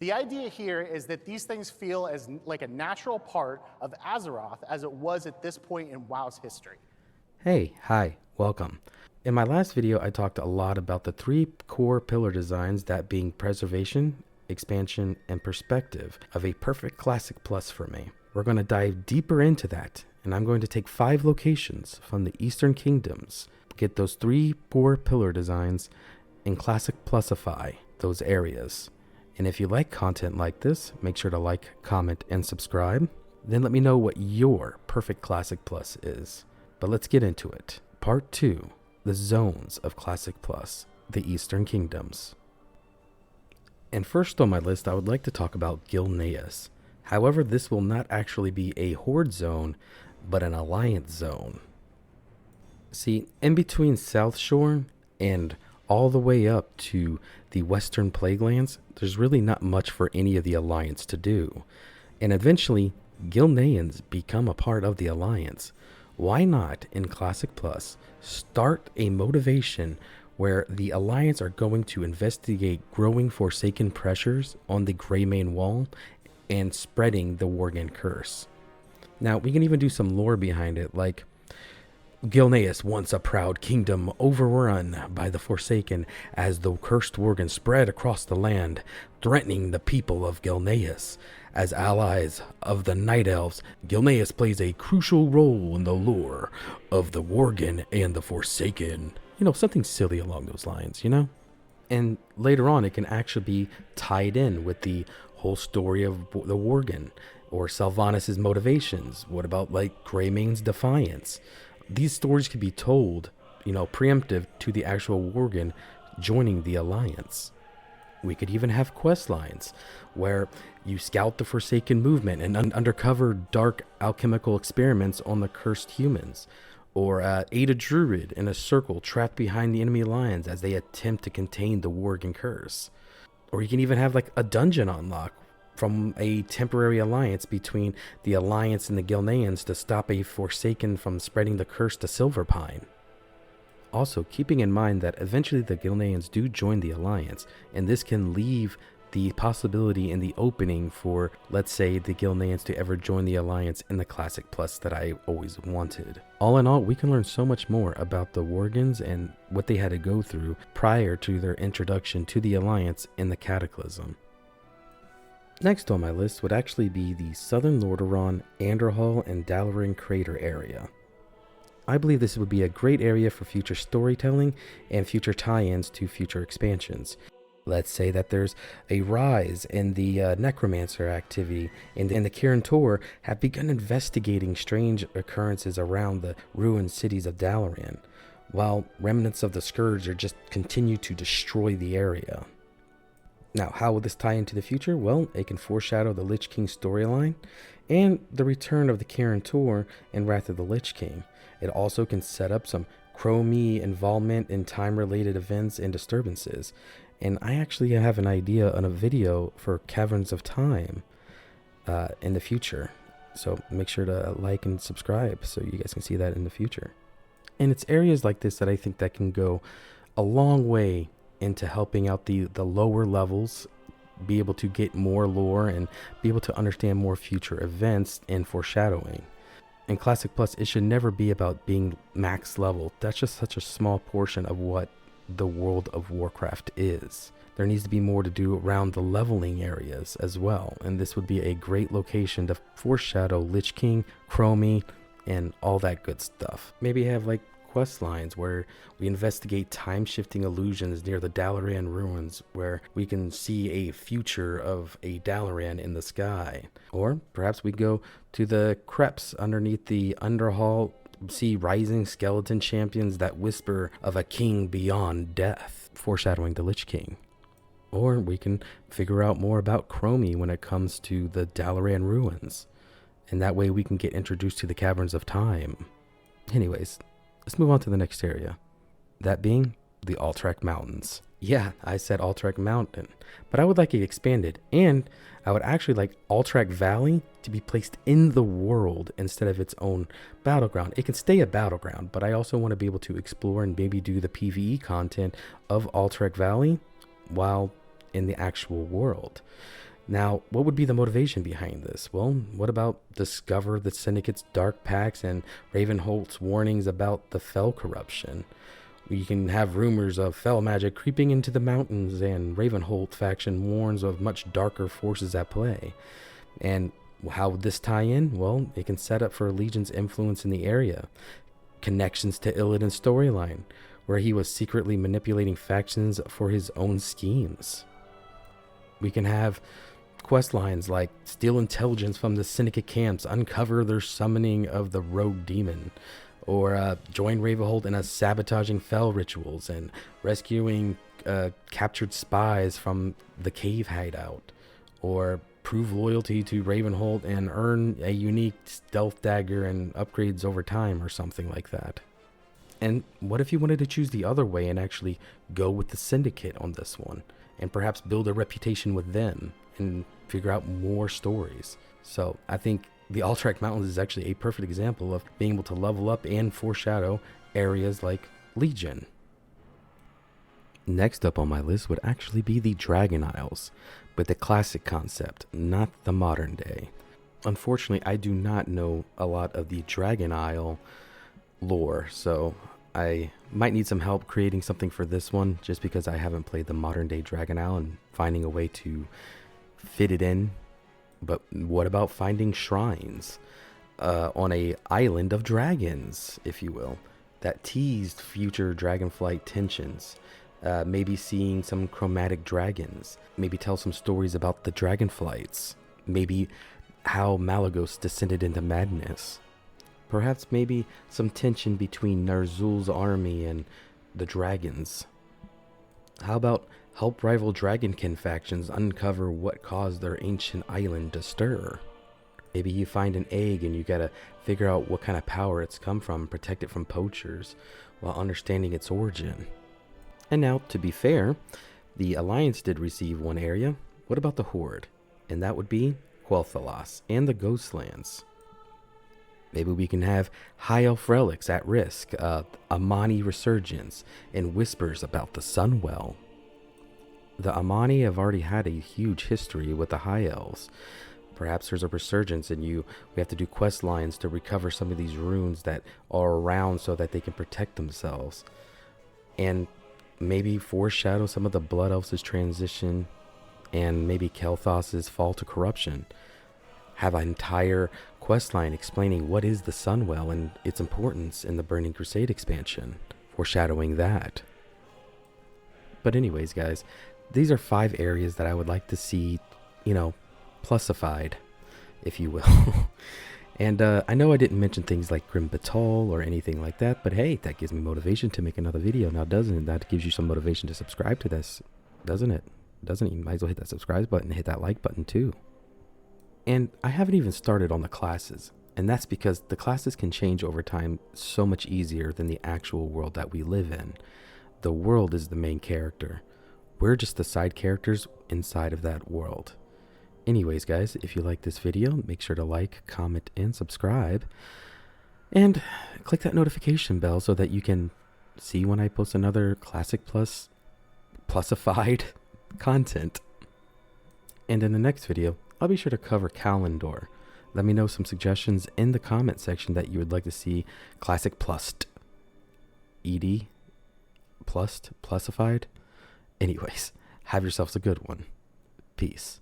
The idea here is that these things feel as like a natural part of Azeroth as it was at this point in WoW's history. Hey, hi, welcome. In my last video, I talked a lot about the three core pillar designs, that being preservation, expansion, and perspective, of a perfect classic plus for me. We're going to dive deeper into that, and I'm going to take 5 locations from the Eastern Kingdoms, get those 3 core pillar designs, and classic plusify those areas. And if you like content like this, make sure to like, comment, and subscribe. Then let me know what your perfect classic plus is. But let's get into it. Part 2, the zones of Classic Plus, the Eastern Kingdoms. And first on my list, I would like to talk about Gilaeus. However, this will not actually be a Horde zone, but an Alliance zone. See, in between South Shore and all the way up to the Western Plaguelands, there's really not much for any of the Alliance to do. And eventually, Gilaeans become a part of the Alliance. Why not, in Classic Plus, start a motivation where the Alliance are going to investigate growing Forsaken pressures on the Greymane Wall and spreading the Worgen Curse? Now, we can even do some lore behind it, like Gilaeus, once a proud kingdom overrun by the Forsaken, as the cursed Worgen spread across the land, threatening the people of Gilaeus. As allies of the Night Elves, Gilaeus plays a crucial role in the lore of the Worgen and the Forsaken. You know, something silly along those lines, you know? And later on, it can actually be tied in with the whole story of the Worgen, or Sylvanas' motivations. What about, like, Greymane's defiance? These stories can be told, you know, preemptive to the actual Worgen joining the Alliance. We could even have quest lines where you scout the Forsaken movement and uncover dark alchemical experiments on the cursed humans, or aid a druid in a circle trapped behind the enemy lines as they attempt to contain the Worgen curse. Or you can even have like a dungeon unlock from a temporary alliance between the Alliance and the Gilaeans to stop a Forsaken from spreading the curse to Silverpine. Also, keeping in mind that eventually the Gilaeans do join the Alliance, and this can leave the possibility in the opening for, let's say, the Gilaeans to ever join the Alliance in the Classic Plus that I always wanted. All in all, we can learn so much more about the Worgens and what they had to go through prior to their introduction to the Alliance in the Cataclysm. Next on my list would actually be the Southern Lordaeron, Anderhall, and Dererin Crater area. I believe this would be a great area for future storytelling and future tie-ins to future expansions. Let's say that there's a rise in the necromancer activity, and the Kirin Tor have begun investigating strange occurrences around the ruined cities of Dererin, while remnants of the Scourge are just continue to destroy the area. Now, how will this tie into the future? Well, it can foreshadow the Lich King storyline and the return of the Kirin Tor and Wrath of the Lich King. It also can set up some Chromie involvement in time-related events and disturbances. And I actually have an idea on a video for Caverns of Time in the future. So make sure to like and subscribe so you guys can see that in the future. And it's areas like this that I think that can go a long way into helping out the lower levels be able to get more lore and be able to understand more future events and foreshadowing. In Classic Plus, it should never be about being max level. That's just such a small portion of what the world of Warcraft is. There needs to be more to do around the leveling areas as well, and this would be a great location to foreshadow Lich King, Chromie, and all that good stuff. Maybe have like quest lines where we investigate time-shifting illusions near the Dererin ruins, where we can see a future of a Dererin in the sky. Or perhaps we go to the crypts underneath the Underhall, see rising skeleton champions that whisper of a king beyond death, foreshadowing the Lich King. Or we can figure out more about Chromie when it comes to the Dererin ruins, and that way we can get introduced to the Caverns of Time. Anyways, let's move on to the next area, that being the Altra Mountains. Yeah, I said Altra Mountain, but I would like it expanded, and I would actually like Altra Valley to be placed in the world instead of its own battleground. It can stay a battleground, but I also want to be able to explore and maybe do the PvE content of Altra Valley while in the actual world. Now, what would be the motivation behind this? Well, what about discover the Syndicate's dark pacts and Ravenholt's warnings about the Fel corruption? We can have rumors of Fel magic creeping into the mountains, and Ravenholt faction warns of much darker forces at play. And how would this tie in? Well, it can set up for Legion's influence in the area. Connections to Illidan's storyline, where he was secretly manipulating factions for his own schemes. We can have quest lines like steal intelligence from the Syndicate camps, uncover their summoning of the rogue demon, or join Ravenholt in sabotaging Fel rituals and rescuing captured spies from the cave hideout, or prove loyalty to Ravenholt and earn a unique stealth dagger and upgrades over time, or something like that. And what if you wanted to choose the other way and actually go with the Syndicate on this one, and perhaps build a reputation with them and figure out more stories? So I think the Altra Mountains is actually a perfect example of being able to level up and foreshadow areas like Legion. Next up on my list would actually be the Dragon Isles, but the classic concept, not the modern day. Unfortunately, I do not know a lot of the Dragon Isle lore, so I might need some help creating something for this one, just because I haven't played the modern day Dragon Isle and finding a way to fit it in. But what about finding shrines on a island of dragons, if you will, that teased future Dragonflight tensions? Maybe seeing some chromatic dragons, maybe tell some stories about the Dragonflights, maybe how Malagos descended into madness. Perhaps maybe some tension between Narzul's army and the dragons. How about help rival Dragonkin factions uncover what caused their ancient island to stir? Maybe you find an egg and you gotta figure out what kind of power it's come from, protect it from poachers, while understanding its origin. And now, to be fair, the Alliance did receive one area. What about the Horde? And that would be Quel'Thalas and the Ghostlands. Maybe we can have High Elf relics at risk, Amani resurgence, and whispers about the Sunwell. The Amani have already had a huge history with the High Elves. Perhaps there's a resurgence and we have to do quest lines to recover some of these runes that are around so that they can protect themselves. And maybe foreshadow some of the Blood Elves' transition and maybe Kel'Thas's fall to corruption. Have an entire questline explaining what is the Sunwell and its importance in the Burning Crusade expansion, foreshadowing that. But anyways, guys, these are 5 areas that I would like to see, plusified, if you will. And I know I didn't mention things like Grim Batal or anything like that, but hey, that gives me motivation to make another video now, doesn't it? That gives you some motivation to subscribe to this, doesn't it? Doesn't it? You might as well hit that subscribe button and hit that like button too. And I haven't even started on the classes, and that's because the classes can change over time so much easier than the actual world that we live in. The world is the main character. We're just the side characters inside of that world. Anyways, guys, if you like this video, make sure to like, comment, and subscribe. And click that notification bell so that you can see when I post another Classic Plus plusified content. And in the next video, I'll be sure to cover Kalendor. Let me know some suggestions in the comment section that you would like to see Classic Plussed. ED? Plussed? Plusified? Anyways, have yourselves a good one. Peace.